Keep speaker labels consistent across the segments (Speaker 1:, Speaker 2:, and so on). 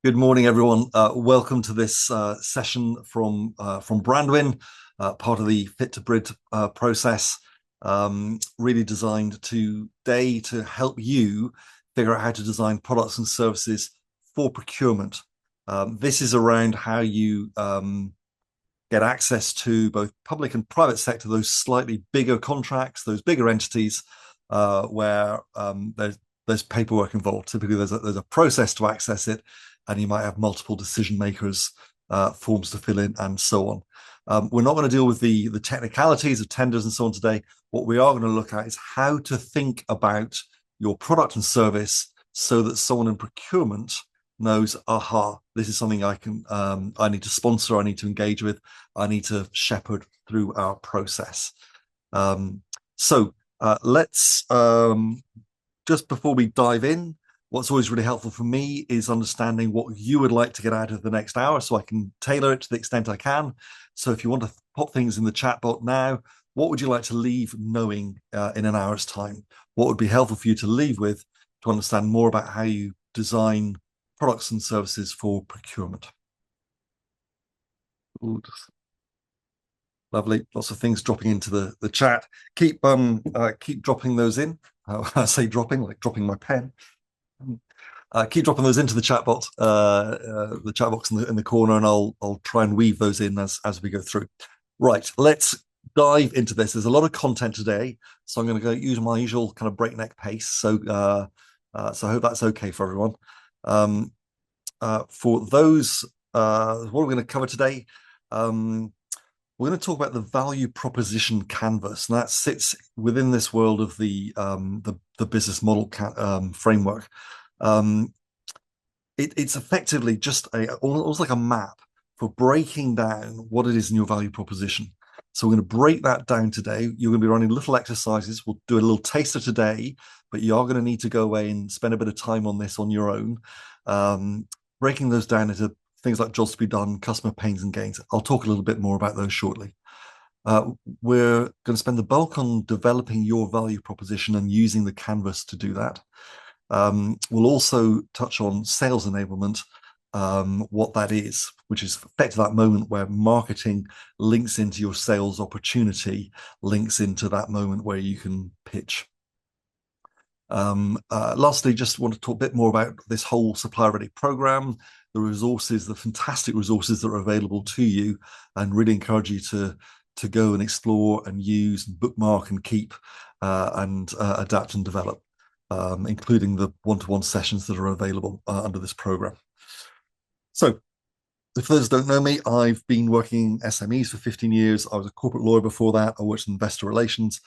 Speaker 1: Good morning, everyone. Welcome to this session from Brandwin, part of the Fit to Bid process, really designed today to help you figure out how to design products and services for procurement. This is around how you get access to both public and private sector, those slightly bigger contracts, those bigger entities where there's paperwork involved. Typically, there's a process to access it, and you might have multiple decision makers, forms to fill in, and so on. We're not going to deal with the technicalities of tenders and so on today. What we are going to look at is how to think about your product and service so that someone in procurement knows, aha, this is something I need to sponsor, I need to engage with, I need to shepherd through our process. Let's just before we dive in, what's always really helpful for me is understanding what you would like to get out of the next hour so I can tailor it to the extent I can. So if you want to pop things in the chat box now, what would you like to leave knowing in an hour's time? What would be helpful for you to leave with to understand more about how you design products and services for procurement? Ooh, lovely. Lots of things dropping into the chat. Keep dropping those in. I say dropping, like dropping my pen. Keep dropping those into the chat box, in the corner, and I'll try and weave those in as we go through. Right, let's dive into this. There's a lot of content today, so I'm going to go use my usual kind of breakneck pace. So I hope that's okay for everyone. For those, what we're going to cover today, we're going to talk about the value proposition canvas, and that sits within this world of the business model framework. It's effectively just almost like a map for breaking down what it is in your value proposition. So we're going to break that down today. You're going to be running little exercises. We'll do a little taster today, but you are going to need to go away and spend a bit of time on this on your own, breaking those down into things like jobs to be done, customer pains and gains. I'll talk a little bit more about those shortly. We're going to spend the bulk on developing your value proposition and using the canvas to do that. We'll also touch on sales enablement, what that is, which is effectively that moment where marketing links into your sales opportunity, links into that moment where you can pitch. Lastly, just want to talk a bit more about this whole Supplier Ready program, the resources, the fantastic resources that are available to you, and really encourage you to go and explore and use and bookmark and keep and adapt and develop, including the one-to-one sessions that are available under this program. So, if those don't know me, I've been working SMEs for 15 years. I was a corporate lawyer before that. I worked in investor relations.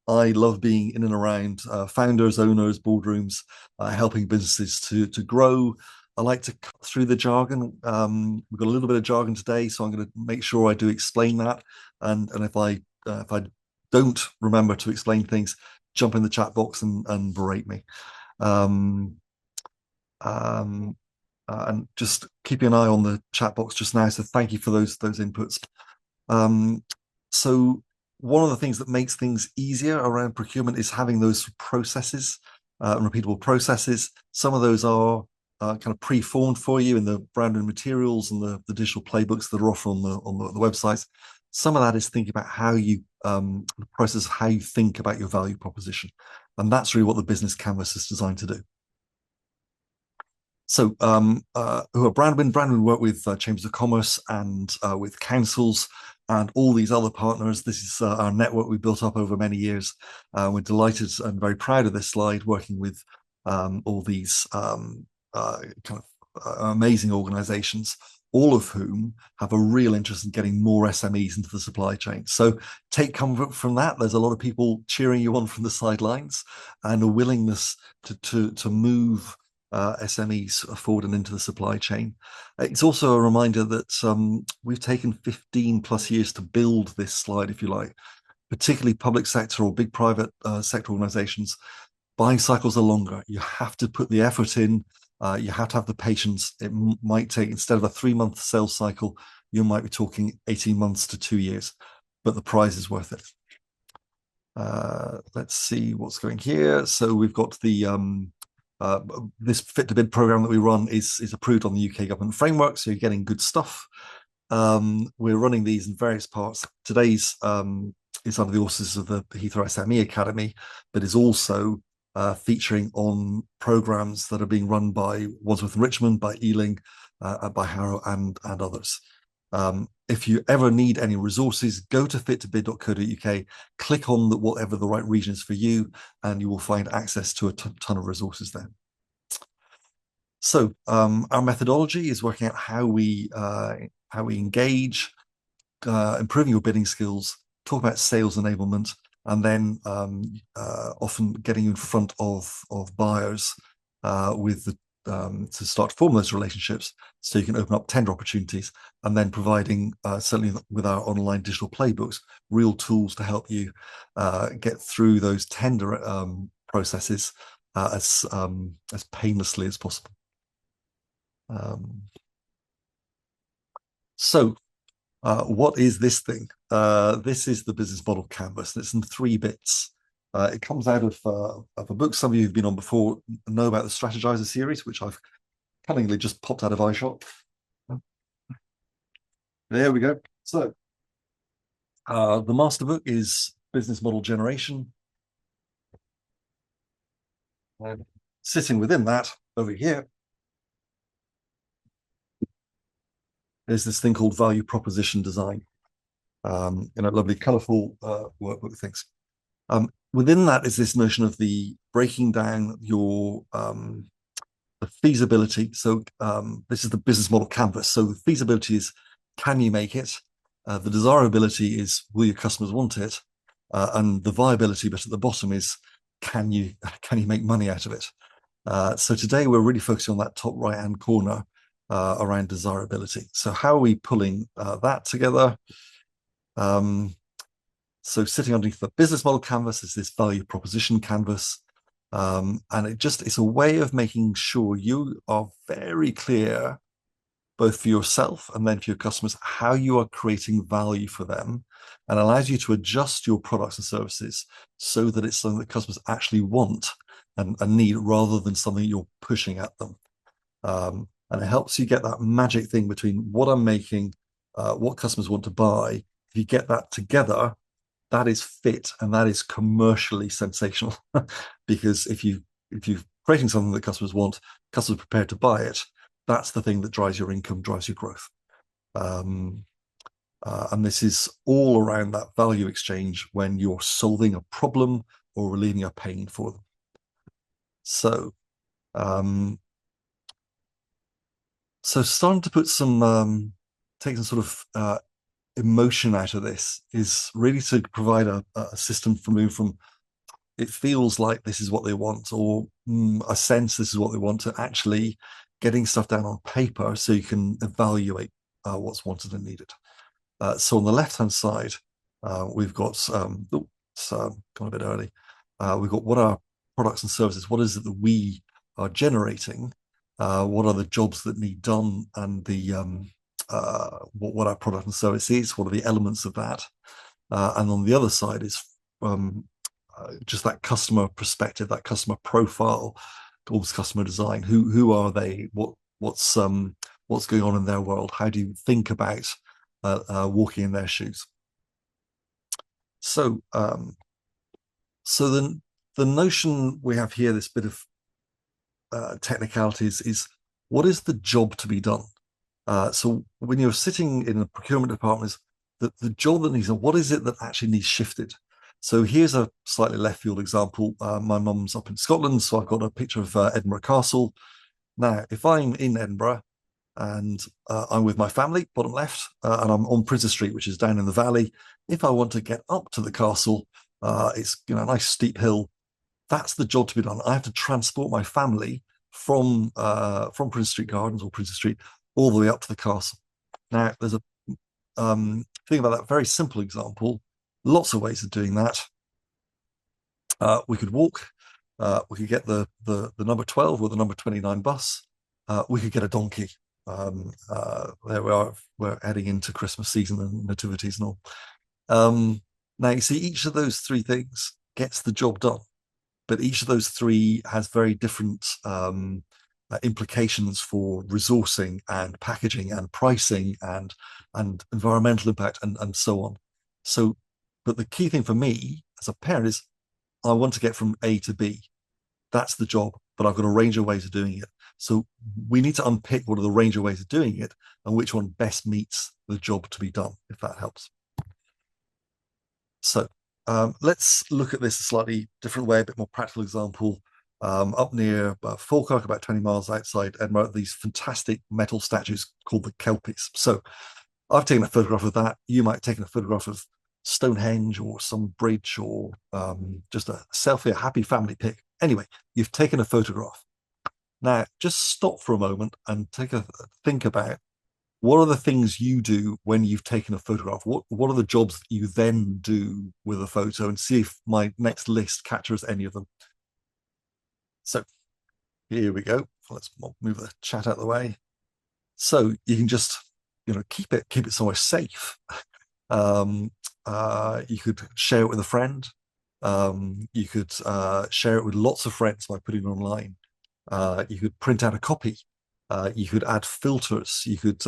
Speaker 1: I love being in and around founders, owners, boardrooms, helping businesses to grow. I like to cut through the jargon. We've got a little bit of jargon today, so I'm going to make sure I do explain that. And if I don't remember to explain things, jump in the chat box and berate me. And just keeping an eye on the chat box just now. So thank you for those inputs. So one of the things that makes things easier around procurement is having those processes, repeatable processes. Some of those are kind of pre-formed for you in the Brandwin materials and the digital playbooks that are offered on the websites. Some of that is thinking about how you the process of how you think about your value proposition, and that's really what the business canvas is designed to do. So, who are Brandwin? Brandwin work with chambers of commerce and with councils and all these other partners. This is our network we built up over many years. We're delighted and very proud of this slide, working with all these kind of amazing organizations, all of whom have a real interest in getting more SMEs into the supply chain. So take comfort from that. There's a lot of people cheering you on from the sidelines and a willingness to move SMEs forward and into the supply chain. It's also a reminder that we've taken 15 plus years to build this slide, if you like, particularly public sector or big private sector organizations. Buying cycles are longer. You have to put the effort in. You have to have the patience. It might take, instead of a 3-month sales cycle, you might be talking 18 months to 2 years, but the prize is worth it. Let's see what's going here. So we've got the uh, this Fit to Bid program that we run is approved on the UK government framework, so you're getting good stuff. We're running these in various parts. Today's is under the auspices of the Heathrow SME Academy, but is also featuring on programs that are being run by Wandsworth and Richmond, by Ealing, by Harrow, and others. If you ever need any resources, go to fittobid.co.uk, click on whatever the right region is for you, and you will find access to a ton of resources there. So our methodology is working out how we engage, improving your bidding skills, talk about sales enablement, and then often getting in front of buyers with the to start to form those relationships so you can open up tender opportunities, and then providing, certainly with our online digital playbooks, real tools to help you get through those tender processes as painlessly as possible. So what is this thing? This is the business model canvas. It's in 3 bits. It comes out of a book some of you who've been on before know about the Strategizer series, which I've cunningly just popped out of iShop. There we go. So the master book is Business Model Generation. And sitting within that, over here, there's this thing called Value Proposition Design. Lovely, colourful workbook things. Within that is this notion of the breaking down your the feasibility. So this is the business model canvas. So the feasibility is, can you make it? The desirability is, will your customers want it? And the viability bit at the bottom is, can you make money out of it? So today we're really focusing on that top right-hand corner around desirability. So how are we pulling that together? So sitting underneath the business model canvas is this value proposition canvas. And it's a way of making sure you are very clear, both for yourself and then for your customers, how you are creating value for them, and allows you to adjust your products and services so that it's something that customers actually want and need, rather than something you're pushing at them. And it helps you get that magic thing between what I'm making, what customers want to buy. If you get that together, that is fit and that is commercially sensational. Because if you're creating something that customers want, customers are prepared to buy it, that's the thing that drives your income, drives your growth. And this is all around that value exchange when you're solving a problem or relieving a pain for them. So starting to put some take some sort of emotion out of this is really to provide a system for moving from it feels like this is what they want, or a sense this is what they want, to actually getting stuff down on paper so you can evaluate what's wanted and needed. So on the left-hand side, we've got gone a bit early. We've got what are products and services, what is it that we are generating, what are the jobs that need done, and the what our product and service is, what are the elements of that. And on the other side is just that customer perspective, that customer profile, almost customer design. Who are they? What's going on in their world? How do you think about walking in their shoes? So the notion we have here, this bit of technicalities, is what is the job to be done? So when you're sitting in the procurement department, the job that needs, what is it that actually needs shifted? So here's a slightly left field example. My mum's up in Scotland, so I've got a picture of Edinburgh Castle. Now, if I'm in Edinburgh and I'm with my family, bottom left, and I'm on Princes Street, which is down in the valley, if I want to get up to the castle, it's a nice steep hill. That's the job to be done. I have to transport my family from Princes Street Gardens or Princes Street all the way up to the castle. Now, there's a thing about that very simple example. Lots of ways of doing that. We could walk. We could get the number 12 or the number 29 bus. We could get a donkey. There we are. We're heading into Christmas season and nativities and all. Now, you see, each of those 3 things gets the job done. but each of those three has very different implications for resourcing and packaging and pricing and environmental impact and so on. So, but the key thing for me as a parent is I want to get from A to B. That's the job, but I've got a range of ways of doing it. So we need to unpick what are the range of ways of doing it and which one best meets the job to be done, if that helps. So let's look at this a slightly different way, a bit more practical example. Up near Falkirk, about 20 miles outside Edinburgh, these fantastic metal statues called the Kelpies. So I've taken a photograph of that. You might have taken a photograph of Stonehenge or some bridge or just a selfie, a happy family pic. Anyway, you've taken a photograph. Now, just stop for a moment and take a think about what are the things you do when you've taken a photograph? What are the jobs that you then do with a photo, and see if my next list captures any of them. So here we go. Let's move the chat out of the way. So you can just, keep it somewhere safe. You could share it with a friend. You could share it with lots of friends by putting it online. You could print out a copy. You could add filters. You could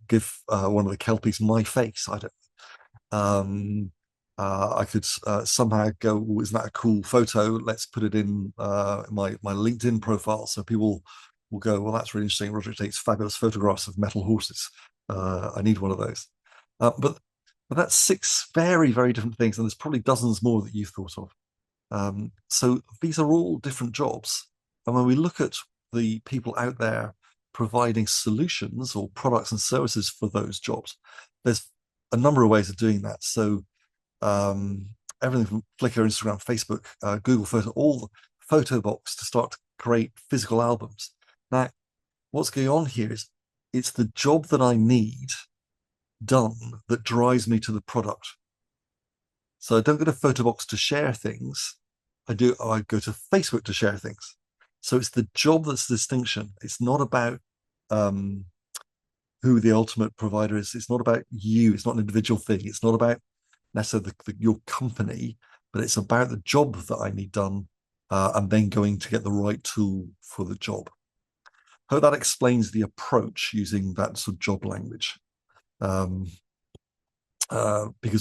Speaker 1: give one of the Kelpies my face. I don't. I could somehow go, oh, isn't that a cool photo? Let's put it in my LinkedIn profile, so people will go, well, that's really interesting. Roger takes fabulous photographs of metal horses. I need one of those. But that's six very, very different things, and there's probably dozens more that you've thought of. So these are all different jobs. And when we look at the people out there providing solutions or products and services for those jobs, there's a number of ways of doing that. So everything from Flickr, Instagram, Facebook, Google Photo, all the photo box to start to create physical albums. Now, what's going on here is it's the job that I need done that drives me to the product. So I don't go to Photobox to share things. I go to Facebook to share things. So it's the job that's the distinction. It's not about who the ultimate provider is. It's not about you. It's not an individual thing. It's not about necessarily your company, but it's about the job that I need done and then going to get the right tool for the job. I hope that explains the approach using that sort of job language. Because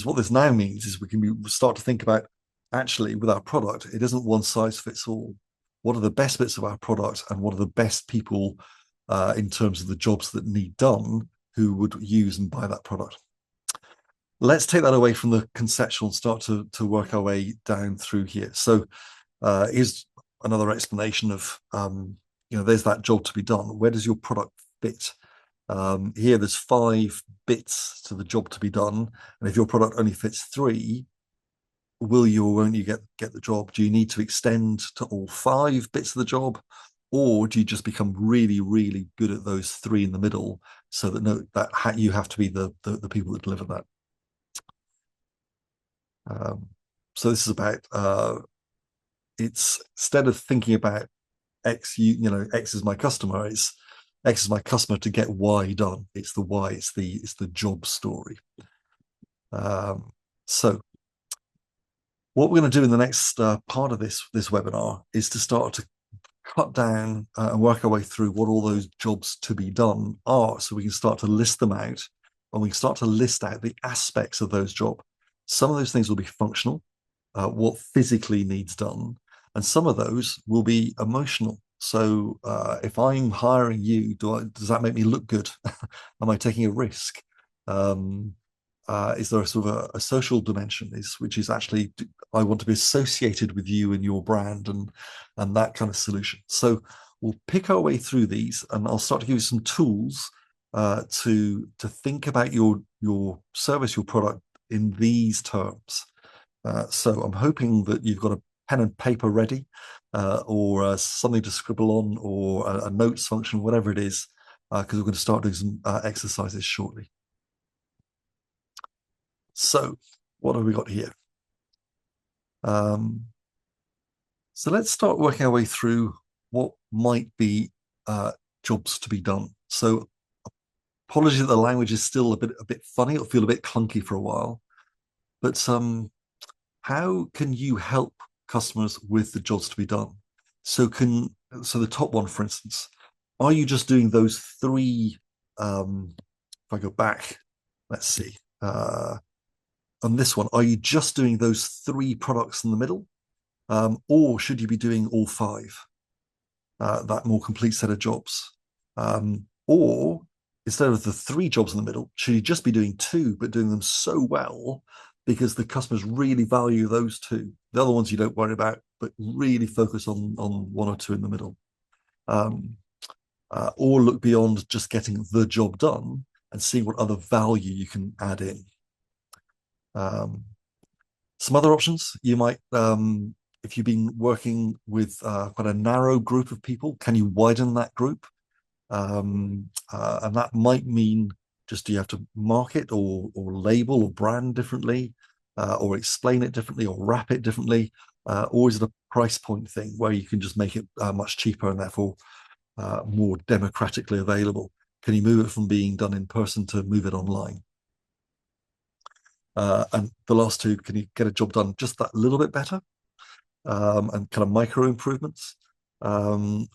Speaker 1: what this now means is we can start to think about, actually, with our product, it isn't one size fits all. What are the best bits of our product, and what are the best people in terms of the jobs that need done who would use and buy that product? Let's take that away from the conceptual and start to work our way down through here. So here's another explanation of, there's that job to be done. Where does your product fit? Here there's 5 bits to the job to be done, and if your product only fits 3, will you or won't you get the job? Do you need to extend to all 5 bits of the job, or do you just become really, really good at those 3 in the middle, so that you have to be the people that deliver that? So this is about it's, instead of thinking about X, X is my customer, it's X is my customer to get Y done. It's the Y, it's the job story. So what we're going to do in the next part of this webinar is to start to cut down and work our way through what all those jobs to be done are, so we can start to list them out, and we can start to list out the aspects of those jobs. Some of those things will be functional, what physically needs done, and some of those will be emotional. So if I'm hiring you, does that make me look good? Am I taking a risk? Is there a sort of a social dimension, which is actually, I want to be associated with you and your brand and that kind of solution. So we'll pick our way through these, and I'll start to give you some tools to think about your service, your product in these terms. So I'm hoping that you've got a pen and paper ready, or something to scribble on, or a notes function, whatever it is, because we're going to start doing some exercises shortly. So what have we got here? So let's start working our way through what might be jobs to be done. So apologies that the language is still a bit funny. It'll feel a bit clunky for a while. But how can you help customers with the jobs to be done. So so the top one, for instance, are you just doing those three? If I go back, let's see. On this one, are you just doing those three products in the middle, or should you be doing all five? That more complete set of jobs, or instead of the three jobs in the middle, should you just be doing two, but doing them so well because the customers really value those two? The other ones you don't worry about, but really focus on one or two in the middle. Um, or look beyond just getting the job done and see what other value you can add in. Um, some other options you might, if you've been working with quite a narrow group of people, can you widen that group? And that might mean just do you have to market or label or brand differently, or explain it differently or wrap it differently, or is it a price point thing where you can just make it much cheaper and therefore more democratically available? Can you move it from being done in person to move it online? And the last two, can you get a job done just that little bit better, and kind of micro improvements, and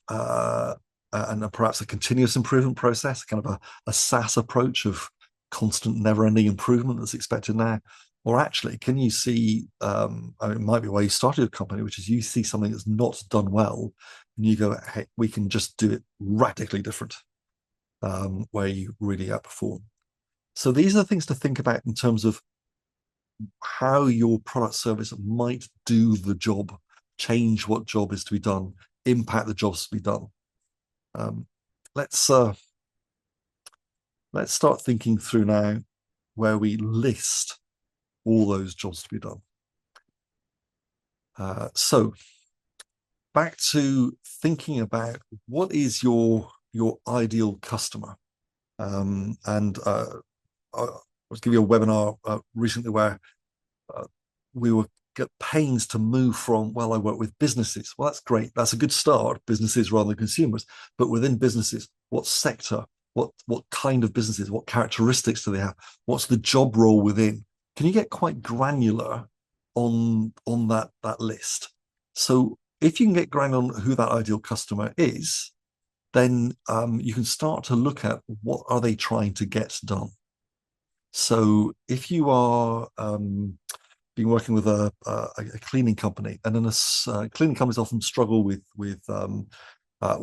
Speaker 1: perhaps a continuous improvement process, kind of a SaaS approach of constant, never-ending improvement that's expected now? Or actually, can you see, I mean, it might be why you started a company, which is you see something that's not done well, and you go, hey, we can just do it radically different, where you really outperform. So these are things to think about in terms of how your product service might do the job, change what job is to be done, impact the jobs to be done. Um, let's let's start thinking through now where we list all those jobs to be done. So back to thinking about what is your ideal customer. And I was giving you a webinar recently where we were at pains to move from, well, I work with businesses. Well, that's great. That's a good start, businesses rather than consumers. But within businesses, what sector, what kind of businesses, what characteristics do they have? What's the job role within? Can you get quite granular on that list? So if you can get granular on who that ideal customer is, then you can start to look at what are they trying to get done. So if you are been working with a cleaning company, and then cleaning companies often struggle with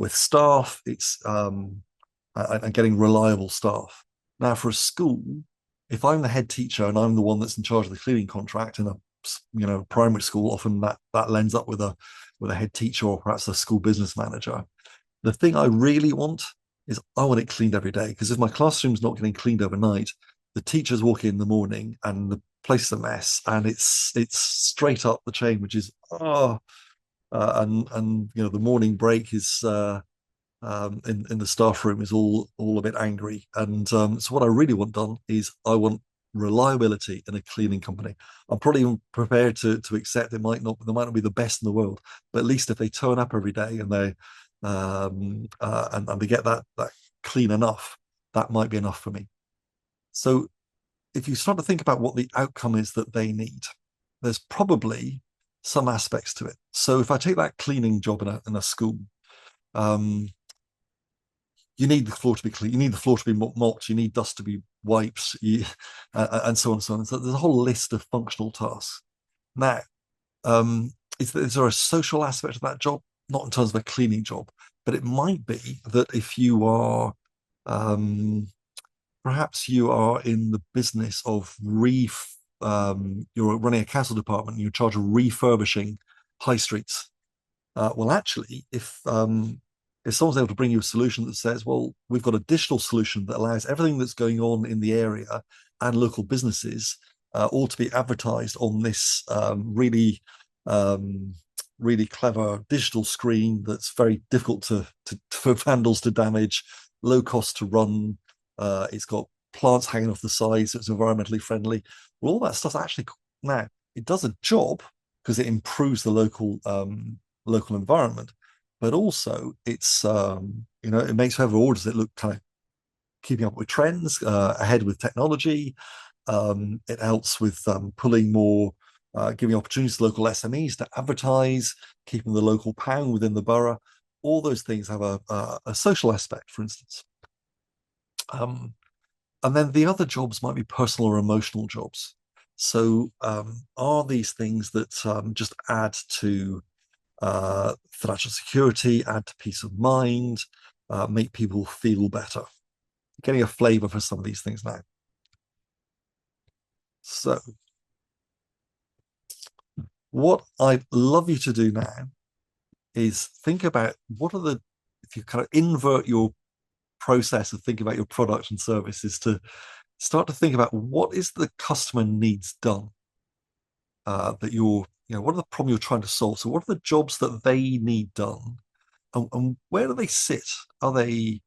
Speaker 1: staff. It's and getting reliable staff. Now, for a school, if I'm the head teacher and I'm the one that's in charge of the cleaning contract in a primary school, often that lends up with a head teacher or perhaps a school business manager. The thing I really want is I want it cleaned every day, because if my classroom's not getting cleaned overnight, the teachers walk in the morning and the place is a mess, and it's straight up the chain, which is and the morning break is in the staff room is all a bit angry. And so what I really want done is I want reliability in a cleaning company. I'm probably even prepared to accept they might not be the best in the world, but at least if they turn up every day and they and they get that clean enough, that might be enough for me. So if you start to think about what the outcome is that they need, there's probably some aspects to it. So if I take that cleaning job in a school, you need the floor to be clean, you need the floor to be mopped, you need dust to be wiped, and so on and so on. So there's a whole list of functional tasks. Now, is there a social aspect of that job? Not in terms of a cleaning job, but it might be that if you are perhaps you are in the business of you're running a council department and you're in charge of refurbishing high streets. Well, actually, if someone's able to bring you a solution that says, well, we've got a digital solution that allows everything that's going on in the area and local businesses all to be advertised on this really clever digital screen that's very difficult for vandals to damage, low cost to run. It's got plants hanging off the sides, so it's environmentally friendly. Well, all that stuff's actually, now it does a job because it improves the local environment, but also it's it makes whoever orders it look kind of keeping up with trends, ahead with technology. It helps with pulling more giving opportunities to local SMEs to advertise, keeping the local pound within the borough. All those things have a social aspect, for instance. Um, and then the other jobs might be personal or emotional jobs. So are these things that just add to financial security, add to peace of mind, make people feel better? Getting a flavor for some of these things now. So what I'd love you to do now is think about what are the, if you kind of invert your process of thinking about your product and services, to start to think about what is the customer needs done, that what are the problem you're trying to solve? So what are the jobs that they need done, and where do they sit? Are they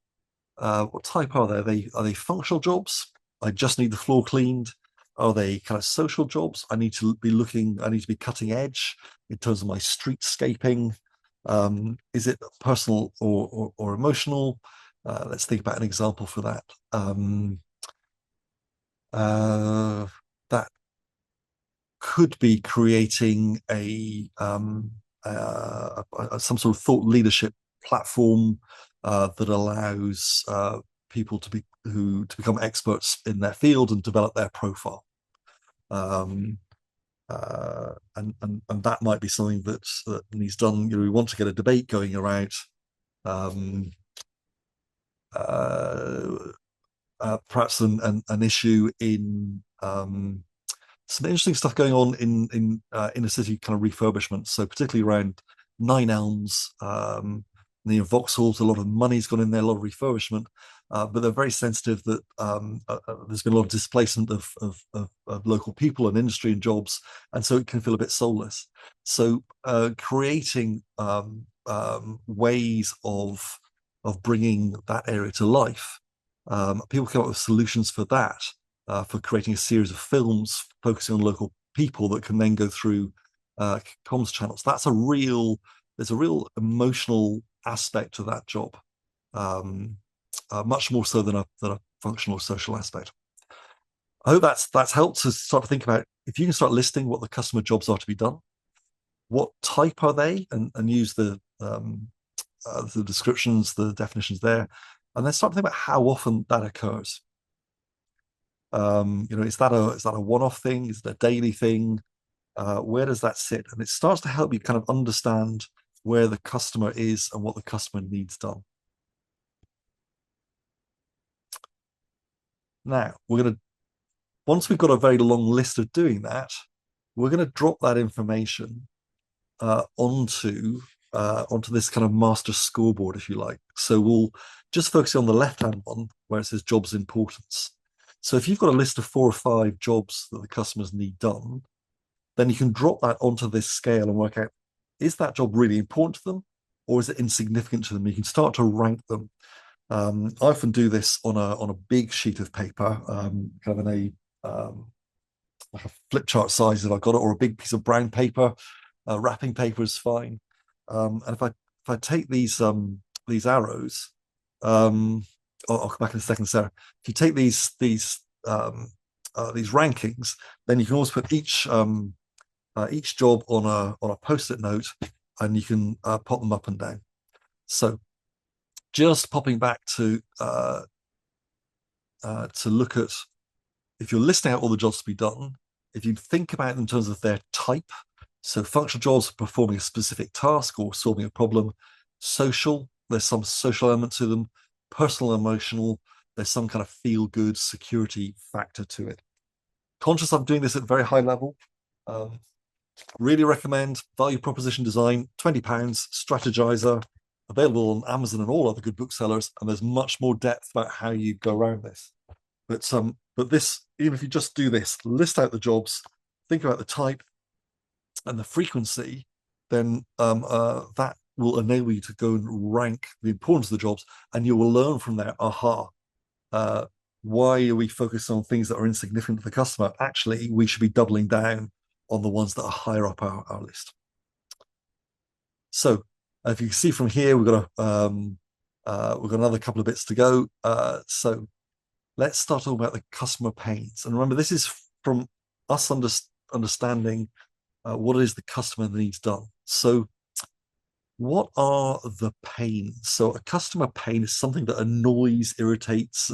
Speaker 1: what type are they? Are they functional jobs? I just need the floor cleaned. Are they kind of social jobs? I need to be cutting edge in terms of my streetscaping. Is it personal or emotional? Let's think about an example for that. Uh, that could be creating some sort of thought leadership platform that allows people to become experts in their field and develop their profile. And that might be something that needs done. We want to get a debate going around um, uh, perhaps an issue in some interesting stuff going on in inner city kind of refurbishment. So particularly around Nine Elms, Vauxhall's, a lot of money's gone in there, a lot of refurbishment, but they're very sensitive that there's been a lot of displacement of local people and industry and jobs, and so it can feel a bit soulless. So creating ways of bringing that area to life. People come up with solutions for that, for creating a series of films focusing on local people that can then go through comms channels. There's a real emotional aspect to that job, much more so than a functional or social aspect. I hope that's helped to start to think about, if you can start listing what the customer jobs are to be done, what type are they, and use the descriptions, the definitions there, and then start to think about how often that occurs. Is that a one-off thing? Is it a daily thing? Where does that sit? And it starts to help you kind of understand where the customer is and what the customer needs done. Now, once we've got a very long list of doing that, we're going to drop that information onto this kind of master scoreboard, if you like. So we'll just focus on the left-hand one where it says jobs importance. So if you've got a list of 4 or 5 jobs that the customers need done, then you can drop that onto this scale and work out, is that job really important to them, or is it insignificant to them? You can start to rank them. I often do this on a big sheet of paper, kind of in like a flip chart size if I've got it, or a big piece of brown paper. Wrapping paper is fine. And if I take these arrows, I'll come back in a second, Sarah. If you take these rankings, then you can always put each job on a post-it note, and you can pop them up and down. So just popping back to look at, if you're listing out all the jobs to be done, if you think about them in terms of their type, so functional jobs are performing a specific task or solving a problem. Social, there's some social element to them. Personal, emotional, there's some kind of feel-good security factor to it. Conscious I'm doing this at a very high level. Really recommend Value Proposition Design, £20, Strategizer, available on Amazon and all other good booksellers, and there's much more depth about how you go around this. But this, even if you just do this, list out the jobs, think about the type and the frequency, then that will enable you to go and rank the importance of the jobs, and you will learn from there, why are we focused on things that are insignificant to the customer? Actually, we should be doubling down on the ones that are higher up our list. So if you can see from here, we've got another couple of bits to go. So let's start talking about the customer pains. And remember, this is from us understanding what it is the customer needs done. So what are the pains? So a customer pain is something that annoys, irritates,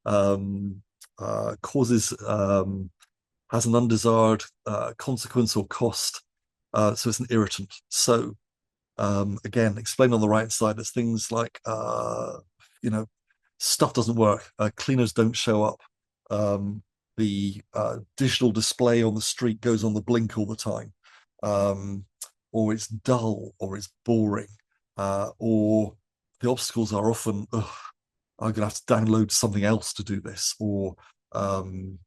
Speaker 1: um, causes, has an undesired consequence or cost. So it's an irritant. So again, explain on the right side, there's things like, you know, stuff doesn't work, cleaners don't show up, the digital display on the street goes on the blink all the time, um, or it's dull, or it's boring, or the obstacles are often, I'm going to have to download something else to do this, or um,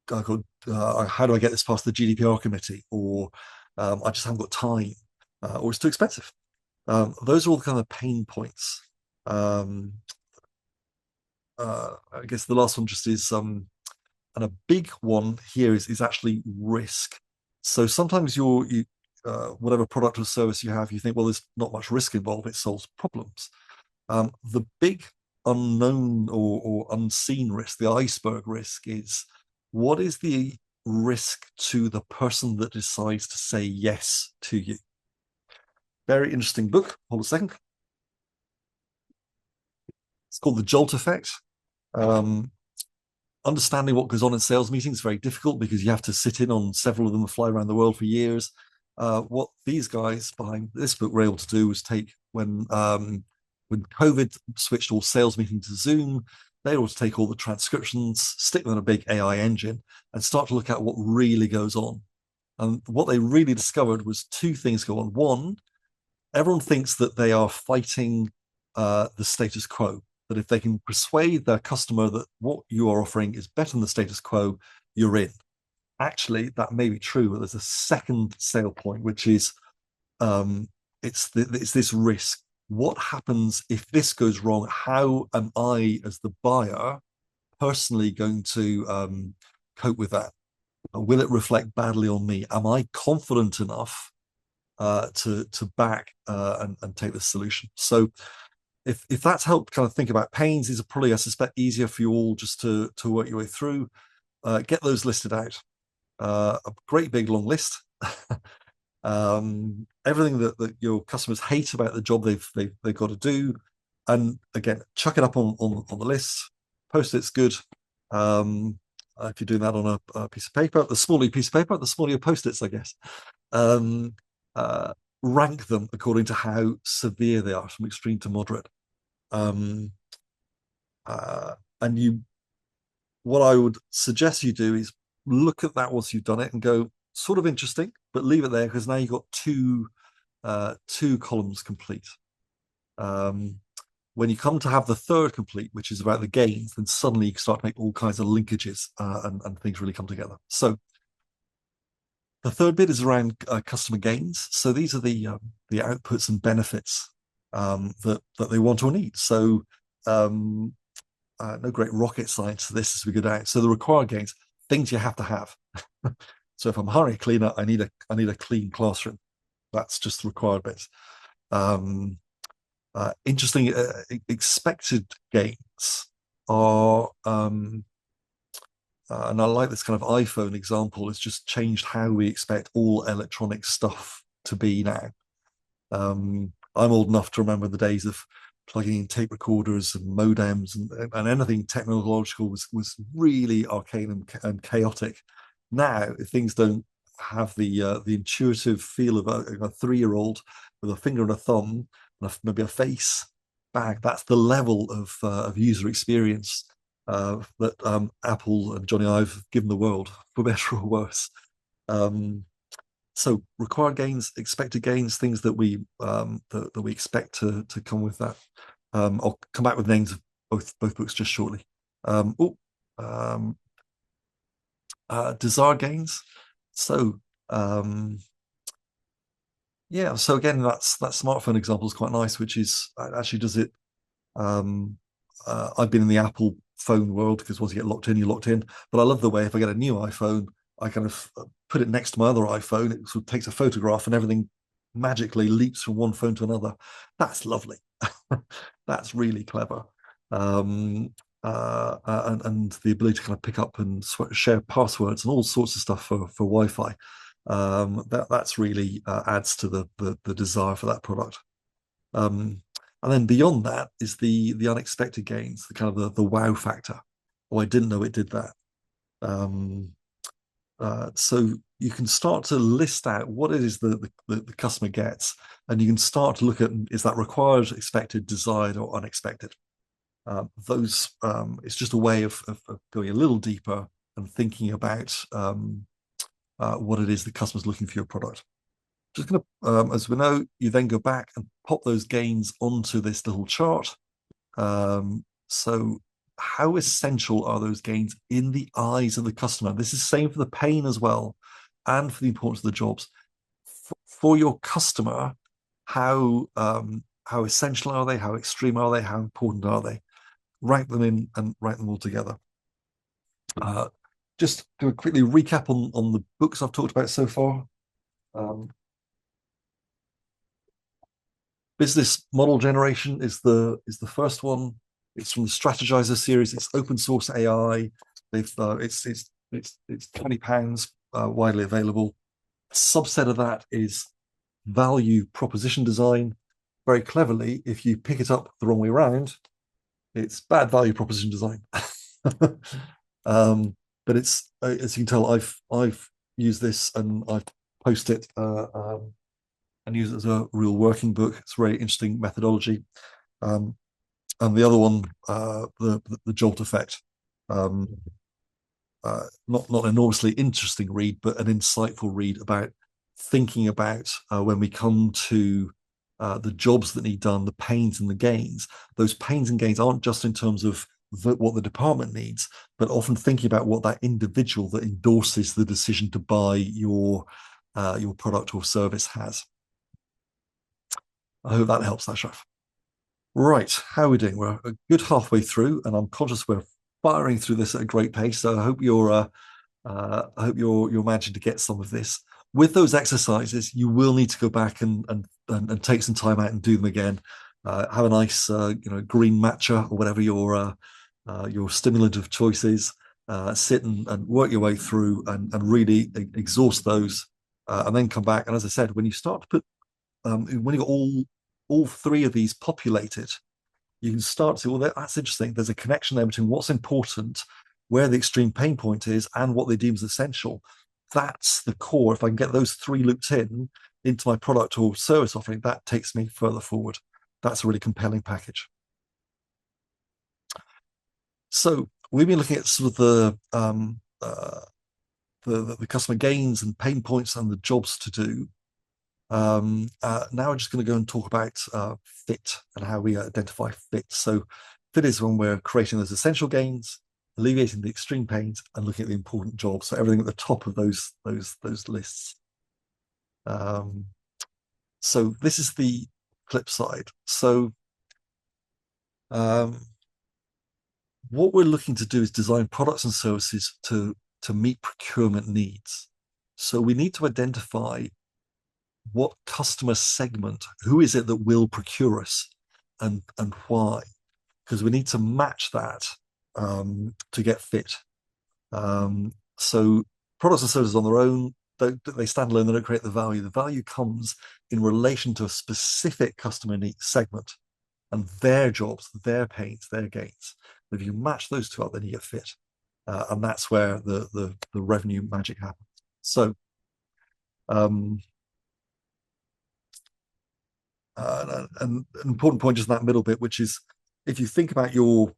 Speaker 1: how do I get this past the GDPR committee, or I just haven't got time, or it's too expensive. Those are all the kind of pain points. Um, I guess the last one just is and a big one here is actually risk. So sometimes you whatever product or service you have, you think, well, there's not much risk involved, it solves problems. The big unknown or unseen risk, the iceberg risk, is what is the risk to the person that decides to say yes to you? Very interesting book. Hold a second. It's called The Jolt Effect. Um, Understanding what goes on in sales meetings is very difficult because you have to sit in on several of them and fly around the world for years. What these guys behind this book were able to do was take when COVID switched all sales meetings to Zoom, they were able to take all the transcriptions, stick them in a big AI engine, and start to look at what really goes on. And what they really discovered was two things go on. One, everyone thinks that they are fighting the status quo, that if they can persuade their customer that what you are offering is better than the status quo, you're in. Actually, that may be true, but there's a second sale point, which is it's this risk. What happens if this goes wrong? How am I, as the buyer, personally going to cope with that? Will it reflect badly on me? Am I confident enough to back and take this solution? So if that's helped kind of think about pains, these are probably, I suspect, easier for you all just to work your way through. Get those listed out. A great big long list. Everything that your customers hate about the job they've got to do, and again, chuck it up on the list. Post-it's good. If you're doing that on a piece of paper, the smaller your piece of paper, the smaller your post-its, I guess. Um, Rank them according to how severe they are, from extreme to moderate. Um, and what I would suggest you do is look at that once you've done it and go, sort of interesting, but leave it there because now you've got two columns complete. When you come to have the third complete, which is about the gains, then suddenly you can start to make all kinds of linkages and things really come together. So the third bit is around customer gains. So these are the outputs and benefits that they want or need. So no great rocket science to this as we go down. So the required gains, things you have to have. So if I'm hiring a cleaner, I need a clean classroom. That's just the required bits. Interesting expected gains are and I like this kind of iPhone example. It's just changed how we expect all electronic stuff to be now. I'm old enough to remember the days of plugging in tape recorders and modems and anything technological was really arcane and chaotic. Now, if things don't have the intuitive feel of a 3-year-old with a finger and a thumb and maybe a face, bang, that's the level of user experience that Apple and Johnny Ive given the world, for better or worse. So required gains, expected gains, things that we expect to come with that. I'll come back with names of both books just shortly. Desire gains. So yeah, so again, that smartphone example is quite nice, which is actually does it. I've been in the Apple phone world because once you get locked in, you're locked in. But I love the way if I get a new iPhone, I kind of put it next to my other iPhone. It sort of takes a photograph and everything magically leaps from one phone to another. That's lovely. That's really clever. And the ability to kind of pick up and share passwords and all sorts of stuff for Wi-Fi. That's really adds to the desire for that product. And then beyond that is the unexpected gains, the kind of the wow factor. Oh, I didn't know it did that. Um, so you can start to list out what it is the customer gets, and you can start to look at, is that required, expected, desired, or unexpected. Those It's just a way of going a little deeper and thinking about what it is the customer's looking for your product. Just going to, as we know, you then go back and pop those gains onto this little chart. So how essential are those gains in the eyes of the customer? This is the same for the pain as well, and for the importance of the jobs. For your customer, how essential are they? How extreme are they? How important are they? Rank them in and rank them all together. Uh, just to quickly recap on the books I've talked about so far. Um, Business model generation is the first one. It's from the Strategizer series. It's open source AI. They've it's £20 widely available. A subset of that is value proposition design. Very cleverly, if you pick it up the wrong way around, it's bad value proposition design. But it's as you can tell, I've used this and I've posted it and use it as a real working book. It's a very interesting methodology. Um, and the other one, the Jolt Effect. Um, not an enormously interesting read, but an insightful read about thinking about when we come to the jobs that need done, the pains and the gains. Those pains and gains aren't just in terms of what the department needs, but often thinking about what that individual that endorses the decision to buy your product or service has. I hope that helps, Ashraf. Right, how are we doing? We're a good halfway through, and I'm conscious we're firing through this at a great pace. So I hope you're managing to get some of this. With those exercises, you will need to go back and take some time out and do them again. Have a nice green matcha or whatever your stimulant of choice is. Sit and work your way through and really exhaust those, and then come back. And as I said, when you start to put when you got all three of these populated, you can start to, well, that's interesting. There's a connection there between what's important, where the extreme pain point is, and what they deem as essential. That's the core. If I can get those three looped in into my product or service offering, that takes me further forward. That's a really compelling package. So we've been looking at sort of the customer gains and pain points and the jobs to do. Now we're just going to go and talk about fit and how we identify fit. So fit is when we're creating those essential gains, alleviating the extreme pains, and looking at the important jobs. So everything at the top of those lists. So this is the flip side. So what we're looking to do is design products and services to meet procurement needs. So we need to identify what customer segment, who is it that will procure us, and why? Because we need to match that to get fit. So products and services on their own, they stand alone, they don't create the value. The value comes in relation to a specific customer need segment and their jobs, their pains, their gains. If you match those two up, then you get fit. And that's where the revenue magic happens. So and an important point just in that middle bit, which is if you think about your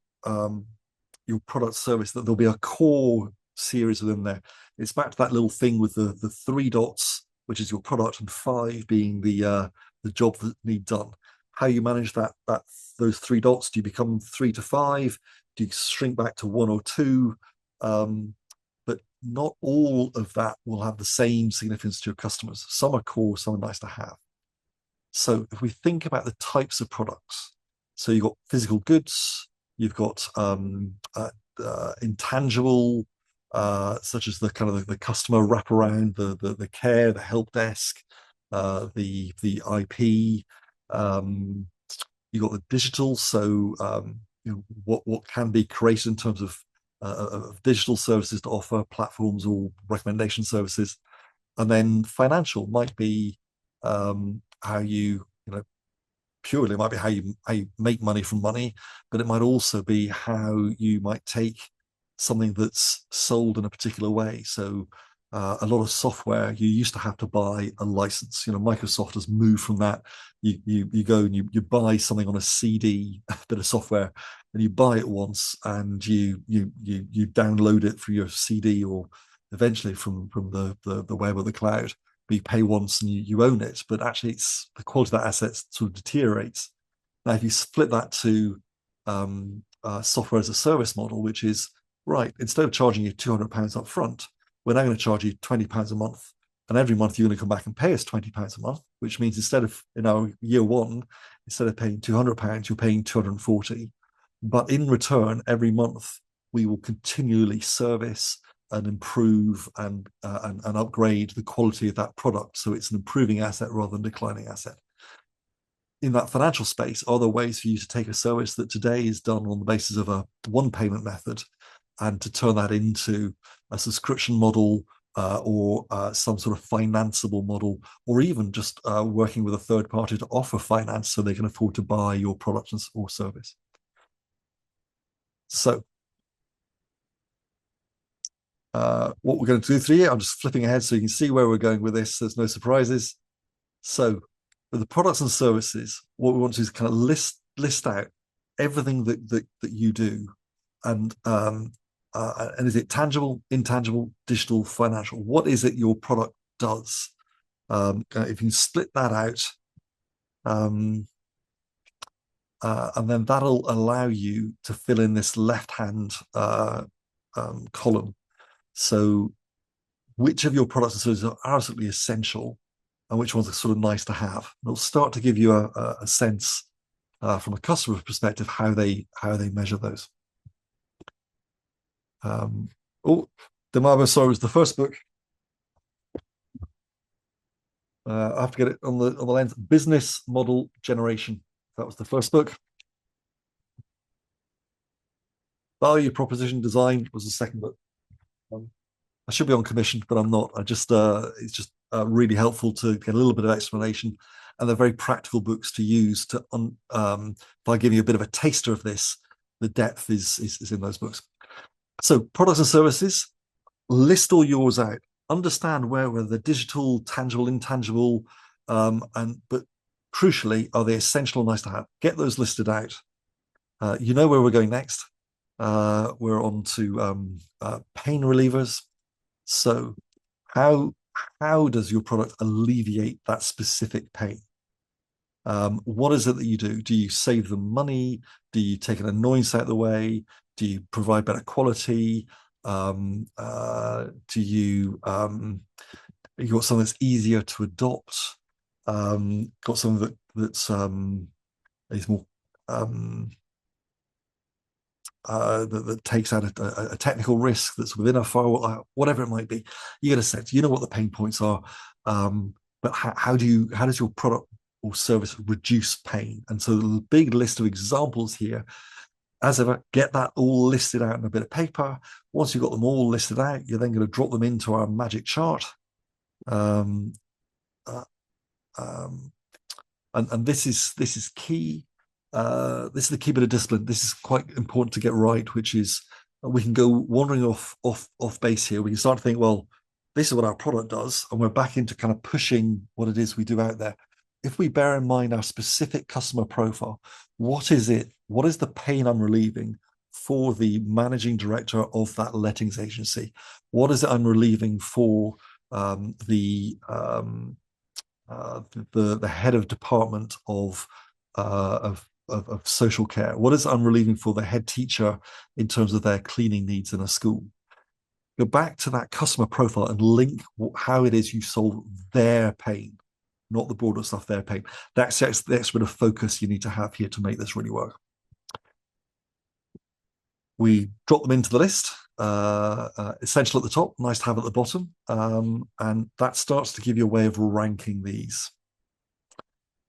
Speaker 1: product service, that there'll be a core series within there. It's back to that little thing with the three dots, which is your product, and five being the job that need done. How you manage those three dots? Do you become 3 to 5? Do you shrink back to 1 or 2? But not all of that will have the same significance to your customers. Some are core, some are nice to have. So if we think about the types of products, so you've got physical goods, you've got intangible, such as the kind of the customer wraparound, the care, the help desk, the IP. You've got the digital, so what can be created in terms of digital services to offer, platforms or recommendation services. And then financial might be how purely it might be how you make money from money, but it might also be how you might take something that's sold in a particular way. So a lot of software you used to have to buy a license. Microsoft has moved from that. You go and you buy something on a CD, a bit of software, and you buy it once, and you download it through your CD or eventually from the web or the cloud. But you pay once and you own it. But actually, it's the quality of that asset sort of deteriorates. Now, if you split that to software as a service model, which is right, instead of charging you £200 up front, we're now going to charge you £20 a month. And every month you're going to come back and pay us £20 a month, which means instead of, year one, instead of paying £200, you're paying 240. But in return, every month, we will continually service and improve and upgrade the quality of that product. So it's an improving asset rather than declining asset. In that financial space, are there ways for you to take a service that today is done on the basis of a one payment method and to turn that into a subscription model or some sort of financeable model, or even just working with a third party to offer finance so they can afford to buy your product or service? So what we're going to do through here, I'm just flipping ahead so you can see where we're going with this. There's no surprises. So for the products and services, what we want to do is kind of list out everything that you do, and is it tangible, intangible, digital, financial? What is it your product does? If you can split that out, and then that'll allow you to fill in this left-hand column. So which of your products and services are absolutely essential and which ones are sort of nice to have? It'll start to give you a sense from a customer's perspective how they measure those. De Marbo, sorry, was the first book. I have to get it on the lens. Business Model Generation. That was the first book. Value Proposition Design was the second book. I should be on commission, but I'm not. It's just really helpful to get a little bit of explanation, and they're very practical books to use to by giving you a bit of a taster of this. The depth is in those books. So products and services, list all yours out. Understand where the digital, tangible, intangible, but crucially, are they essential or nice to have? Get those listed out. You know where we're going next. We're on to pain relievers. So how does your product alleviate that specific pain? What is it that you do? Do you save them money? Do you take an annoyance out of the way? Do you provide better quality? Do you got something that's easier to adopt? Got something that's is more that takes out a technical risk that's within a firewall, whatever it might be. You get a sense. You know what the pain points are, but how does your product or service reduce pain? And so the big list of examples here. As ever, get that all listed out in a bit of paper. Once you've got them all listed out, you're then going to drop them into our magic chart. And this is key. This is the key bit of discipline. This is quite important to get right, which is we can go wandering off base here. We can start to think, well, this is what our product does, and we're back into kind of pushing what it is we do out there. If we bear in mind our specific customer profile, what is it? What is the pain I'm relieving for the managing director of that lettings agency? What is it I'm relieving for the head of department of social care? What is it I'm relieving for the head teacher in terms of their cleaning needs in a school? Go back to that customer profile and link how it is you solve their pain, not the broader stuff, their pain. That's the extra bit of focus you need to have here to make this really work. We drop them into the list, essential at the top, nice to have at the bottom, and that starts to give you a way of ranking these.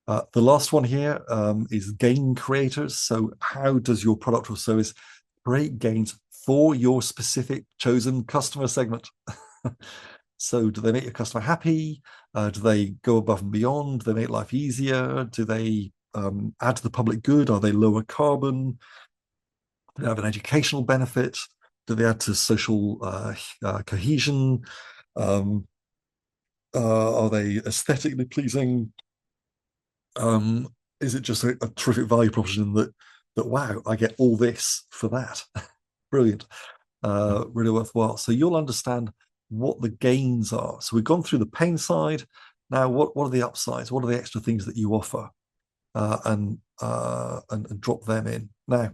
Speaker 1: The last one here is gain creators. So how does your product or service create gains for your specific chosen customer segment? So do they make your customer happy? Do they go above and beyond? Do they make life easier? Do they add to the public good? Are they lower carbon? Do they have an educational benefit? Do they add to social cohesion? Um, are they aesthetically pleasing? Um, is it just a terrific value proposition that wow, I get all this for that? Brilliant, really worthwhile. So you'll understand what the gains are. So we've gone through the pain side. Now, what are the upsides? What are the extra things that you offer? And drop them in. Now,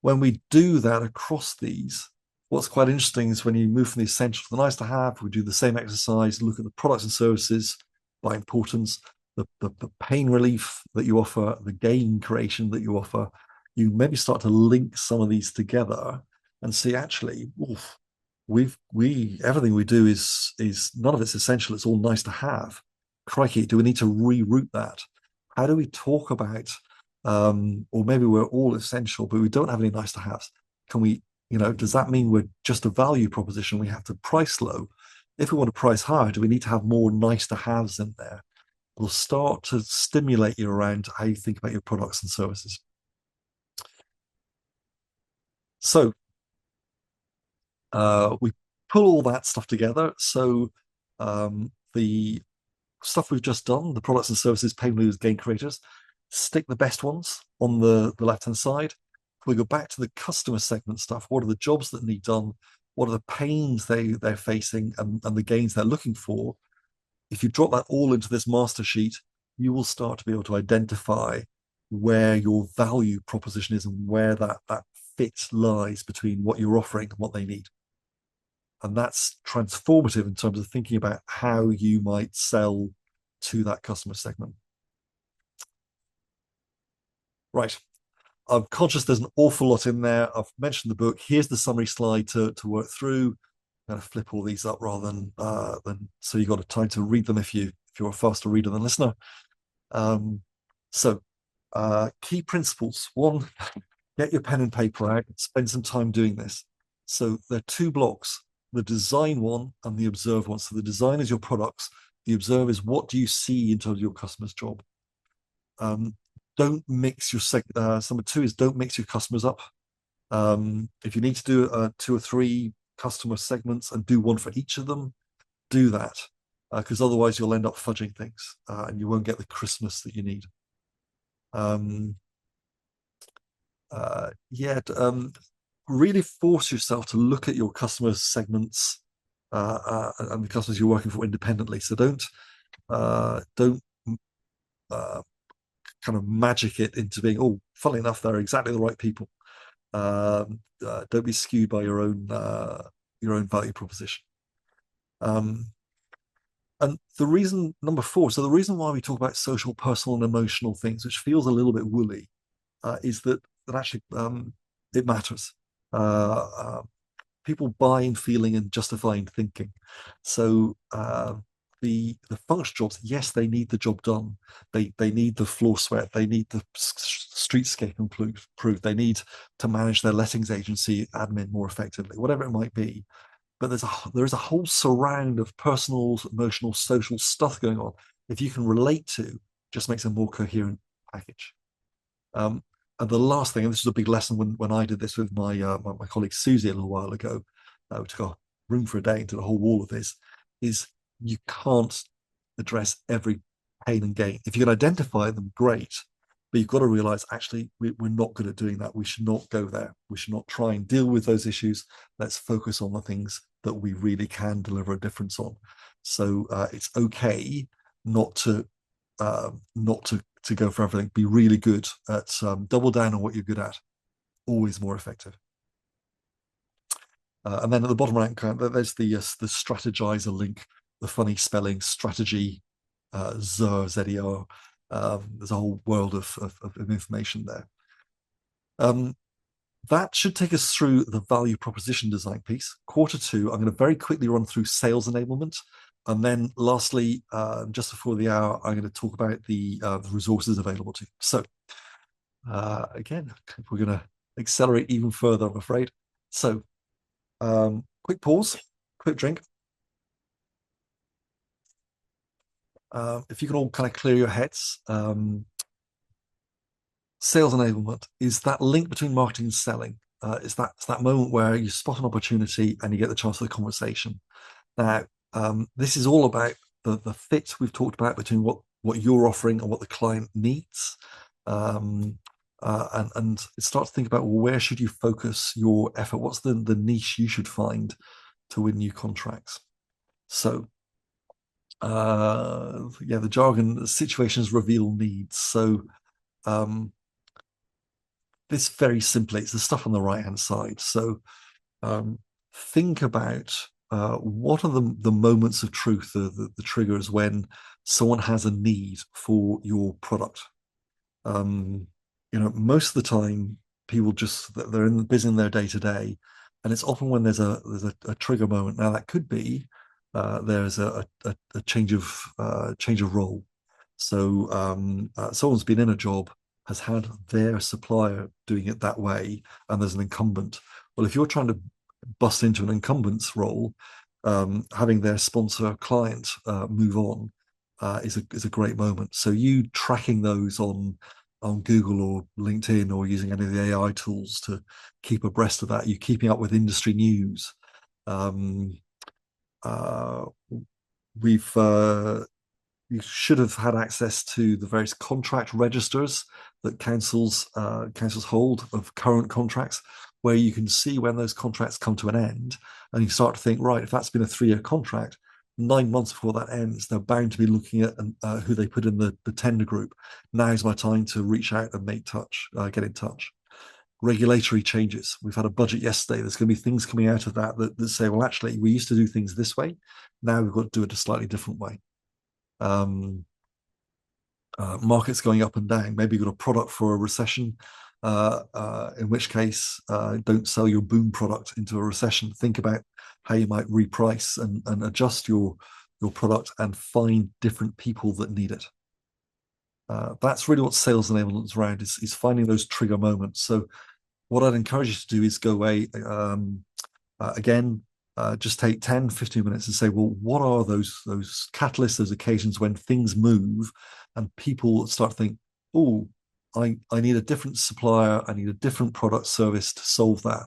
Speaker 1: when we do that across these, what's quite interesting is when you move from the essential to the nice to have, we do the same exercise, look at the products and services by importance, the pain relief that you offer, the gain creation that you offer. You maybe start to link some of these together and see actually, oof, we everything we do is none of it's essential, it's all nice to have. Crikey, do we need to reroute that? How do we talk about or maybe we're all essential, but we don't have any nice to haves. Can we, does that mean we're just a value proposition? We have to price low. If we want to price high, do we need to have more nice to haves in there? We'll start to stimulate you around how you think about your products and services. So we pull all that stuff together. So the stuff we've just done, the products and services, pay lose, gain creators, stick the best ones on the left-hand side. We go back to the customer segment stuff. What are the jobs that need done? What are the pains they're facing and the gains they're looking for? If you drop that all into this master sheet, you will start to be able to identify where your value proposition is and where that fit lies between what you're offering and what they need. And that's transformative in terms of thinking about how you might sell to that customer segment. Right. I'm conscious there's an awful lot in there. I've mentioned the book. Here's the summary slide to work through. I'm going to flip all these up rather than so you got a time to read them if you're a faster reader than listener. Um, so key principles. One, get your pen and paper out. Spend some time doing this. So there are two blocks: the design one and the observe one. So the design is your products. The observe is what do you see in terms of your customer's job. Don't mix your number two is don't mix your customers up. If you need to do 2 or 3 customer segments and do one for each of them, do that because otherwise you'll end up fudging things and you won't get the crispness that you need. Really force yourself to look at your customer segments and the customers you're working for independently. So don't kind of magic it into being, oh, funnily enough, they're exactly the right people. Don't be skewed by your own value proposition. And the reason, number 4, so the reason why we talk about social, personal, and emotional things, which feels a little bit woolly, is that actually it matters. People buy in feeling and justifying thinking. So the functional jobs, yes, they need the job done. They need the floor sweat. They need the streetscape improved. They need to manage their lettings agency admin more effectively, whatever it might be. But there is a whole surround of personal, emotional, social stuff going on. If you can relate to, just makes a more coherent package. And the last thing, and this was a big lesson when I did this with my colleague Susie a little while ago, we took a room for a day and did a whole wall of this, is you can't address every pain and gain. If you can identify them, great. But you've got to realize actually we're not good at doing that. We should not go there. We should not try and deal with those issues. Let's focus on the things that we really can deliver a difference on. So it's okay not to go for everything. Be really good at double down on what you're good at. Always more effective. And then at the bottom right, there's the strategizer link, the funny spelling strategy, ZER. There's a whole world of information there. That should take us through the value proposition design piece. Quarter 2, I'm going to very quickly run through sales enablement. And then lastly, just before the hour, I'm going to talk about the resources available to you. So again, we're going to accelerate even further, I'm afraid. So quick pause, quick drink. if you can all kind of clear your heads, sales enablement is that link between marketing and selling. It's that moment where you spot an opportunity and you get the chance for the conversation. Now, this is all about the fit we've talked about between what you're offering and what the client needs. And start to think about, well, where should you focus your effort? What's the niche you should find to win new contracts? So, yeah, the jargon, situations reveal needs. So, um, this very simply, it's the stuff on the right hand side. So, um, think about what are the moments of truth, the triggers when someone has a need for your product. Um, most of the time, people just they're busy in their day to day, and it's often when there's a trigger moment. Now that could be there's a change of role. So someone's been in a job, has had their supplier doing it that way, and there's an incumbent. Well, if you're trying to bust into an incumbent's role, having their sponsor client move on is a great moment. So you tracking those on Google or LinkedIn or using any of the AI tools to keep abreast of that. You keeping up with industry news. Um, uh, we've You should have had access to the various contract registers that councils hold of current contracts, where you can see when those contracts come to an end, and you start to think, right, if that's been a 3-year contract, 9 months before that ends, they're bound to be looking at who they put in the tender group. Now's my time to reach out and get in touch. Regulatory changes. We've had a budget yesterday. There's going to be things coming out of that say, well, actually, we used to do things this way. Now we've got to do it a slightly different way. Um, Markets going up and down. Maybe you've got a product for a recession, in which case, don't sell your boom product into a recession. Think about how you might reprice and adjust your product and find different people that need it. That's really what sales enablement is around, is finding those trigger moments. So what I'd encourage you to do is go away, again, just take 10, 15 minutes and say, well, what are those catalysts, those occasions when things move and people start to think, oh, I need a different supplier, I need a different product service to solve that.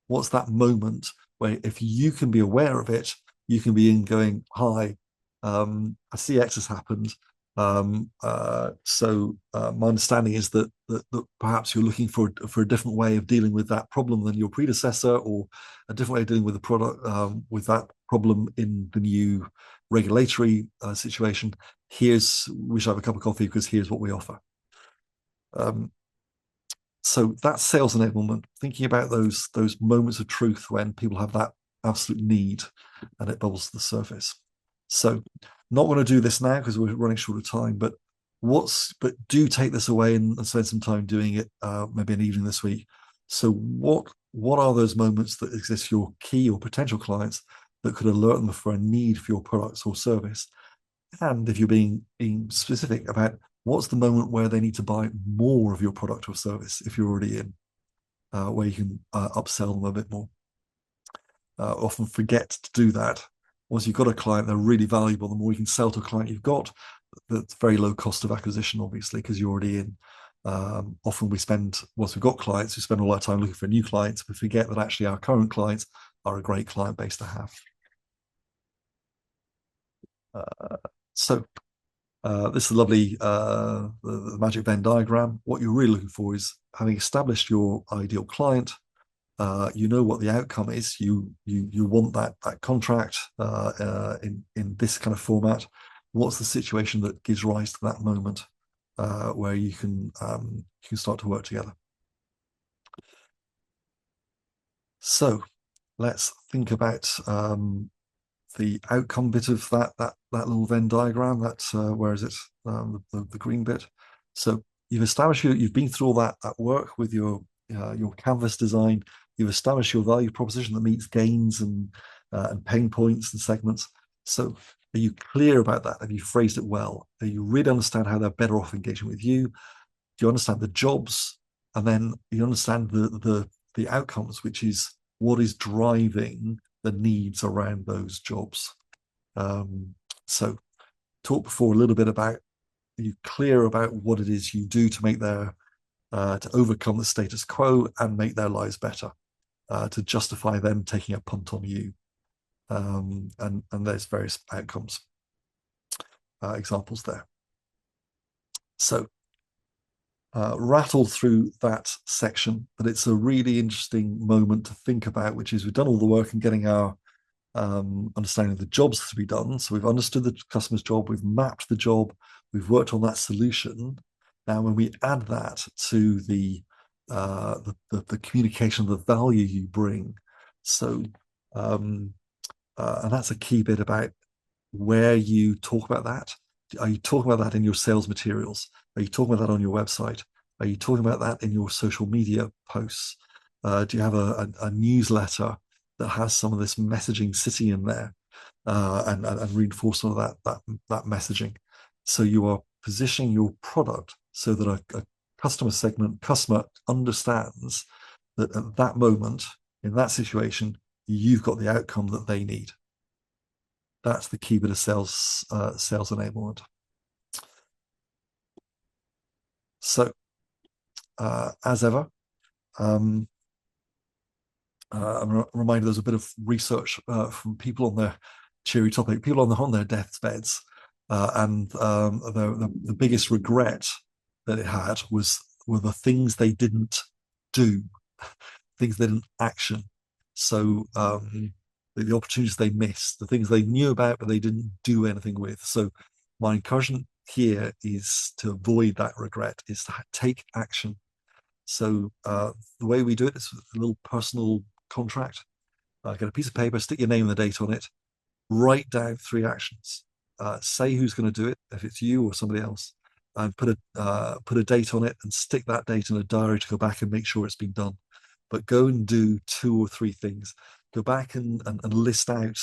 Speaker 1: What's that moment where if you can be aware of it, you can be in going, hi, I see X has happened. My understanding is that perhaps you're looking for a different way of dealing with that problem than your predecessor, or a different way of dealing with the product, with that problem in the new regulatory situation. We should have a cup of coffee because here's what we offer. So that's sales enablement, thinking about those moments of truth when people have that absolute need and it bubbles to the surface. So not going to do this now because we're running short of time, but do take this away and spend some time doing it, maybe an evening this week. So what are those moments that exist for your key or potential clients that could alert them for a need for your products or service? And if you're being specific about what's the moment where they need to buy more of your product or service if you're already in, where you can upsell them a bit more. Often forget to do that. Once you've got a client, they're really valuable. The more you can sell to a client you've got, that's very low cost of acquisition, obviously, because you're already in. Often once we've got clients, we spend all our time looking for new clients, but forget that actually our current clients are a great client base to have. So this is a lovely the magic Venn diagram. What you're really looking for is, having established your ideal client, you know what the outcome is. You want that contract in this kind of format. What's the situation that gives rise to that moment where you can start to work together? So let's think about the outcome bit of that little Venn diagram. That's where is it? The green bit. So you've established you've been through all that work with your canvas design. You've established your value proposition that meets gains and pain points and segments. So are you clear about that? Have you phrased it well? Do you really understand how they're better off engaging with you? Do you understand the jobs? And then you understand the outcomes, which is what is driving the needs around those jobs. So talked before a little bit about, are you clear about what it is you do to make to overcome the status quo and make their lives better, to justify them taking a punt on you. And there's various outcomes, examples there. So rattle through that section, but it's a really interesting moment to think about, which is we've done all the work in getting our understanding of the jobs to be done. So we've understood the customer's job, we've mapped the job, we've worked on that solution. Now, when we add that to the communication, the value you bring, so and that's a key bit about where you talk about that. Are you talking about that in your sales materials? Are you talking about that on your website? Are you talking about that in your social media posts? Do you have a newsletter that has some of this messaging sitting in there, and reinforce some of that messaging? So you are positioning your product so that a customer understands that at that moment, in that situation, you've got the outcome that they need. That's the key bit of sales enablement. So, as ever, I'm reminded there's a bit of research from people on their cheery topic, people on their deathbeds, and the biggest regret that it had were the things they didn't do, things they didn't action. So the opportunities they missed, the things they knew about but they didn't do anything with. So my encouragement here is to avoid that regret, is to take action. So the way we do it is a little personal contract. Get a piece of paper, stick your name and the date on it, write down 3 actions. Say who's going to do it, if it's you or somebody else, and put a date on it and stick that date in a diary to go back and make sure it's been done. But go and do 2 or 3 things. Go back and list out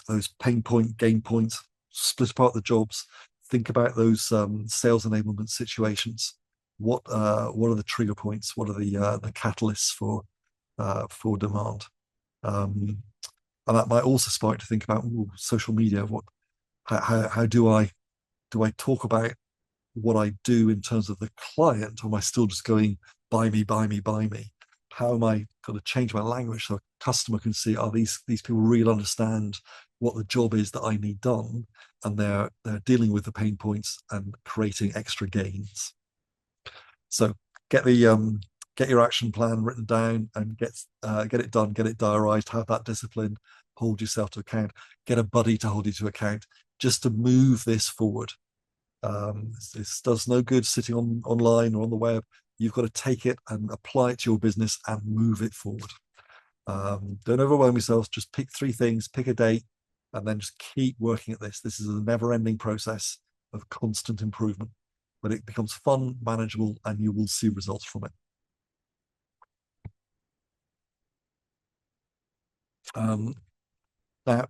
Speaker 1: those pain point, gain points, split apart the jobs, think about those sales enablement situations. What are the trigger points? What are the catalysts for demand? And that might also spark to think about social media. How do I talk about what I do in terms of the client, or am I still just going buy me, buy me, buy me? How am I going to change my language so a customer can see, these people really understand what the job is that I need done, and they're dealing with the pain points and creating extra gains. So get your action plan written down and get it done, get it diarized, have that discipline, hold yourself to account, get a buddy to hold you to account, just to move this forward. This does no good sitting online or on the web. You've got to take it and apply it to your business and move it forward. Don't overwhelm yourselves. Just pick 3 things, pick a date, and then just keep working at this. This is a never-ending process of constant improvement, but it becomes fun, manageable, and you will see results from it. Now,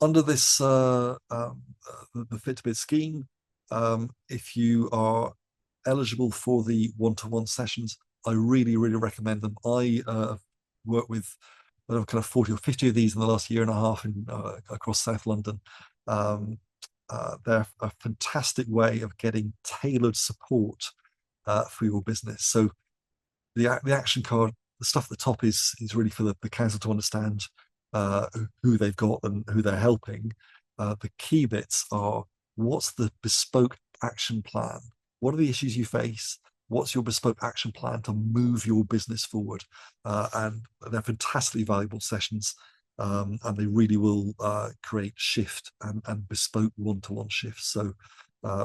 Speaker 1: under this the Fit to Bid scheme, if you are eligible for the one-to-one sessions, I really recommend them. I worked with kind of 40 or 50 of these in the last year and a half across South London. They're a fantastic way of getting tailored support for your business. So the action card, the stuff at the top is really for the council to understand who they've got and who they're helping. The key bits are, what's the bespoke action plan? What are the issues you face? What's your bespoke action plan to move your business forward? And they're fantastically valuable sessions, and they really will create shift and bespoke one-to-one shifts. So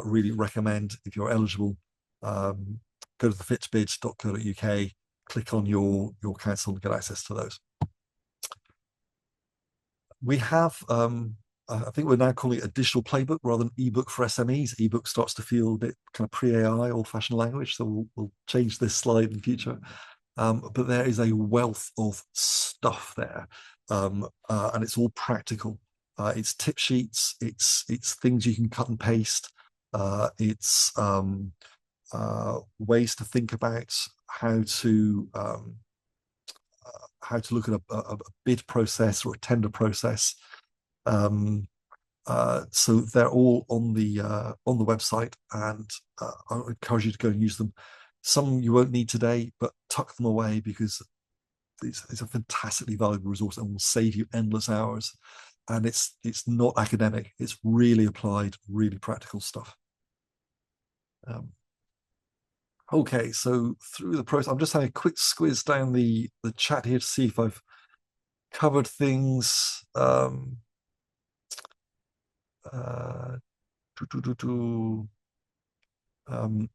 Speaker 1: really recommend, if you're eligible, go to the fitbid.co.uk, click on your council and get access to those. We have, I think we're now calling it a digital playbook rather than ebook for SMEs. Ebook starts to feel a bit kind of pre-AI, old-fashioned language, so we'll change this slide in future. But there is a wealth of stuff there, and it's all practical. It's tip sheets, it's things you can cut and paste, it's ways to think about how to look at a bid process or a tender process. So they're all on the website, and I would encourage you to go and use them. Some you won't need today, but tuck them away because it's a fantastically valuable resource and will save you endless hours. And it's not academic; it's really applied, really practical stuff. Um, okay, so through the process, I'm just having a quick squiz down the chat here to see if I've covered things. Uh, do, do, do, do. Um,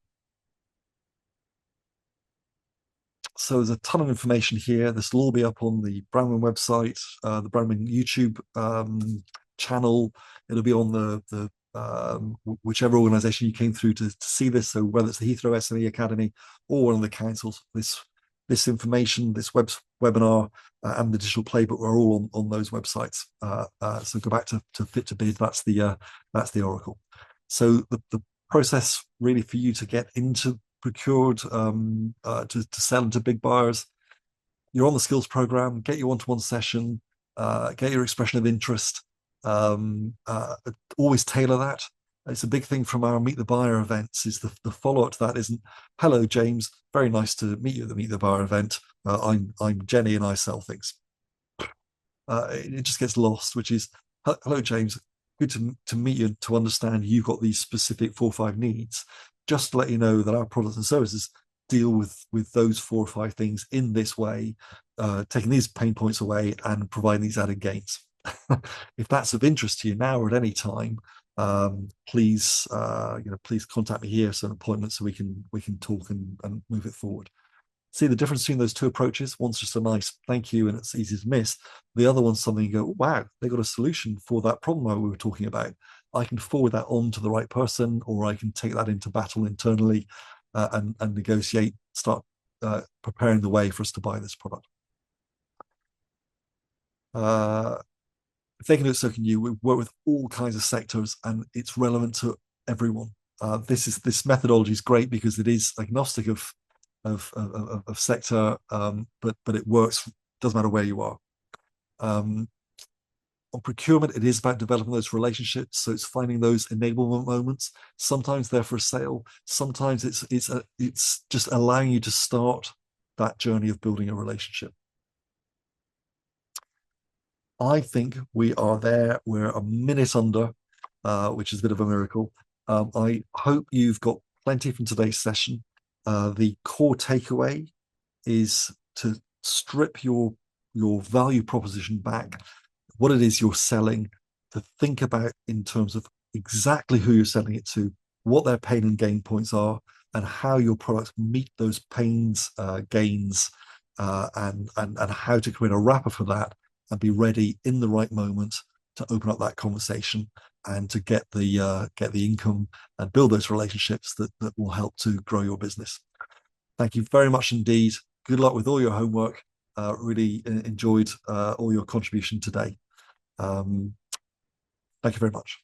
Speaker 1: So there's a ton of information here. This will all be up on the Brownman website, the Brownman YouTube channel. It'll be on the whichever organization you came through to see this. So whether it's the Heathrow SME Academy or one of the councils, this information, this webinar, and the digital playbook are all on those websites. So go back to Fit to Bid. That's the Oracle. So the process really for you to get into procured to sell into big buyers. You're on the skills program, get your one-to-one session, get your expression of interest. Um, uh, Always tailor that. It's a big thing from our Meet the Buyer events. Is the follow-up to that isn't, "Hello, James. Very nice to meet you at the Meet the Buyer event. I'm Jenny and I sell things." It just gets lost, which is, "Hello, James. Good to meet you and to understand you've got these specific 4 or 5 needs. Just to let you know that our products and services deal with those 4 or 5 things in this way, taking these pain points away and providing these added gains." If that's of interest to you now or at any time, please please contact me here for an appointment so we can talk and move it forward. See the difference between those two approaches? One's just a nice thank you and it's easy to miss. The other one's something you go, wow, they got a solution for that problem we were talking about. I can forward that on to the right person, or I can take that into battle internally and negotiate, start preparing the way for us to buy this product. If they can do it, so can you. We work with all kinds of sectors, and it's relevant to everyone. This methodology is great because it is agnostic of sector, but it works. Doesn't matter where you are. On procurement, it is about developing those relationships. So it's finding those enablement moments. Sometimes they're for sale. Sometimes it's just allowing you to start that journey of building a relationship. I think we are there. We're a minute under, which is a bit of a miracle. I hope you've got plenty from today's session. The core takeaway is to strip your value proposition back, what it is you're selling, to think about in terms of exactly who you're selling it to, what their pain and gain points are, and how your products meet those pains, gains, and how to create a wrapper for that and be ready in the right moment to open up that conversation and to get the income and build those relationships that will help to grow your business. Thank you very much indeed. Good luck with all your homework. Really enjoyed all your contribution today. Thank you very much.